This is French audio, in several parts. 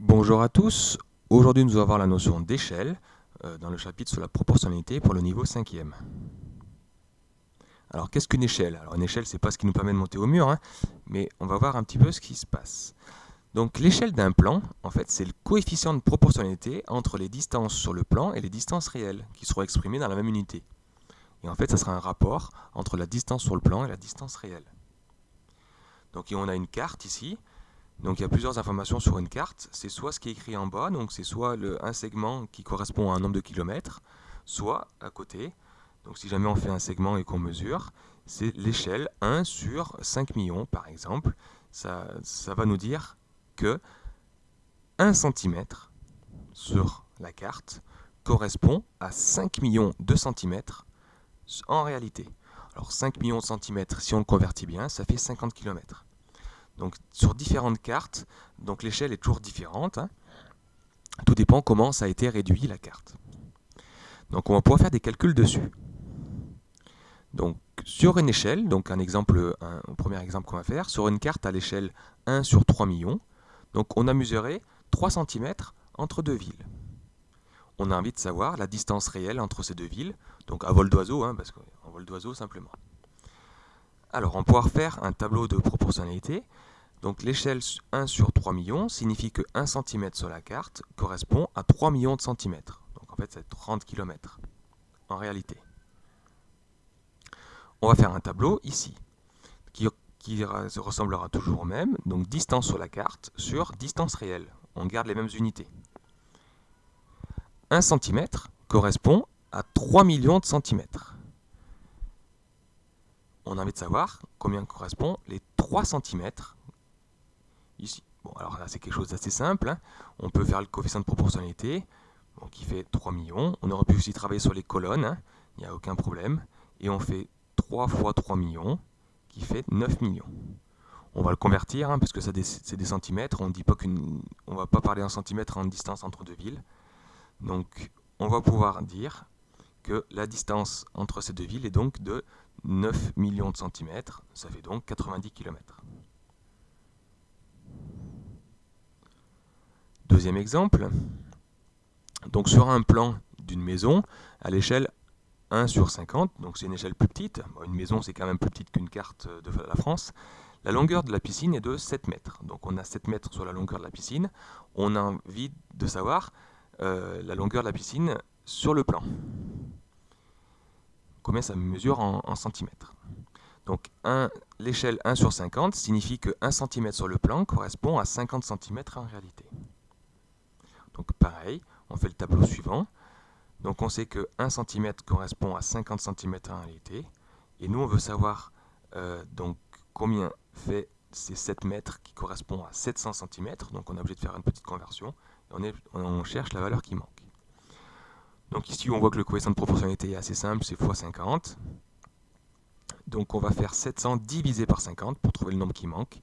Bonjour à tous, aujourd'hui nous allons voir la notion d'échelle dans le chapitre sur la proportionnalité pour le niveau 5e. Alors qu'est-ce qu'une échelle? Alors une échelle c'est pas ce qui nous permet de monter au mur, mais on va voir un petit peu ce qui se passe. Donc l'échelle d'un plan, en fait c'est le coefficient de proportionnalité entre les distances sur le plan et les distances réelles, qui seront exprimées dans la même unité. Et en fait ça sera un rapport entre la distance sur le plan et la distance réelle. Donc on a une carte ici. Donc il y a plusieurs informations sur une carte. C'est soit ce qui est écrit en bas, donc c'est soit un segment qui correspond à un nombre de kilomètres, soit à côté. Donc si jamais on fait un segment et qu'on mesure, c'est l'échelle 1 sur 5 millions par exemple. Ça va nous dire que 1 cm sur la carte correspond à 5 millions de centimètres en réalité. Alors 5 millions de centimètres, si on le convertit bien, ça fait 50 km. Donc sur différentes cartes, donc l'échelle est toujours différente. Tout dépend comment ça a été réduit la carte. Donc on va pouvoir faire des calculs dessus. Donc sur une échelle, donc un premier exemple qu'on va faire, sur une carte à l'échelle 1 sur 3 millions, donc on a mesuré 3 cm entre deux villes. On a envie de savoir la distance réelle entre ces deux villes, donc à vol d'oiseau, parce qu'en vol d'oiseau simplement. Alors on va pouvoir faire un tableau de proportionnalité. Donc l'échelle 1 sur 3 millions signifie que 1 cm sur la carte correspond à 3 millions de centimètres. Donc en fait c'est 30 km en réalité. On va faire un tableau ici qui ressemblera toujours au même. Donc distance sur la carte sur distance réelle. On garde les mêmes unités. 1 cm correspond à 3 millions de centimètres. On a envie de savoir combien correspond les 3 cm ici. Bon, alors là, c'est quelque chose d'assez simple. On peut faire le coefficient de proportionnalité, qui fait 3 millions. On aurait pu aussi travailler sur les colonnes, il n'y a aucun problème. Et on fait 3 fois 3 millions, qui fait 9 millions. On va le convertir, parce que c'est des centimètres. On ne va pas parler en centimètres en distance entre deux villes. Donc, on va pouvoir dire que la distance entre ces deux villes est donc de 9 millions de centimètres. Ça fait donc 90 km. Deuxième exemple, donc sur un plan d'une maison à l'échelle 1 sur 50, donc c'est une échelle plus petite, une maison c'est quand même plus petite qu'une carte de la France, la longueur de la piscine est de 7 mètres. Donc on a 7 mètres sur la longueur de la piscine, on a envie de savoir la longueur de la piscine sur le plan. Combien ça mesure en centimètres. Donc l'échelle 1 sur 50 signifie que 1 cm sur le plan correspond à 50 cm en réalité. Donc pareil, on fait le tableau suivant. Donc on sait que 1 cm correspond à 50 cm en réalité. Et nous on veut savoir donc combien fait ces 7 mètres qui correspond à 700 cm. Donc on est obligé de faire une petite conversion. Et on cherche la valeur qui manque. Donc ici on voit que le coefficient de proportionnalité est assez simple, c'est x 50. Donc on va faire 700 divisé par 50 pour trouver le nombre qui manque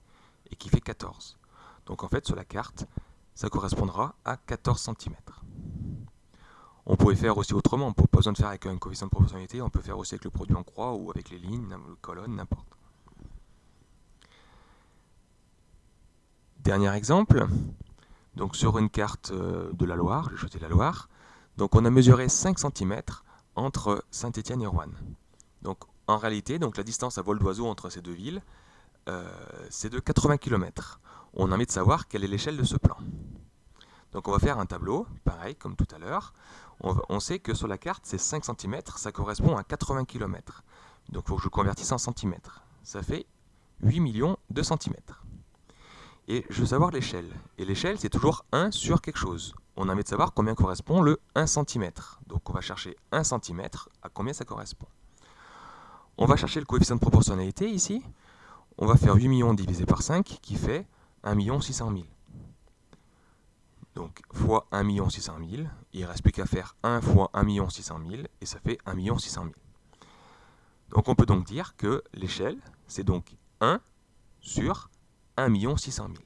et qui fait 14. Donc en fait sur la carte, ça correspondra à 14 cm. On pourrait faire aussi autrement, on n'a pas besoin de faire avec un coefficient de proportionnalité, on peut faire aussi avec le produit en croix ou avec les lignes, les colonnes, n'importe. Dernier exemple, donc sur une carte de la Loire, j'ai choisi la Loire, donc on a mesuré 5 cm entre Saint-Étienne et Roanne. Donc en réalité, donc la distance à vol d'oiseau entre ces deux villes, c'est de 80 km. On a envie de savoir quelle est l'échelle de ce plan. Donc on va faire un tableau, pareil comme tout à l'heure. On sait que sur la carte, c'est 5 cm, ça correspond à 80 km. Donc il faut que je convertisse en centimètres. Ça fait 8 millions de centimètres. Et je veux savoir l'échelle. Et l'échelle, c'est toujours 1 sur quelque chose. On a envie de savoir combien correspond le 1 cm. Donc on va chercher 1 cm, à combien ça correspond. On va chercher le coefficient de proportionnalité ici. On va faire 8 millions divisé par 5 qui fait 1 600 000. Donc fois 1 600 000, il ne reste plus qu'à faire 1 fois 1 600 000 et ça fait 1 600 000. Donc on peut donc dire que l'échelle, c'est donc 1 sur 1 600 000.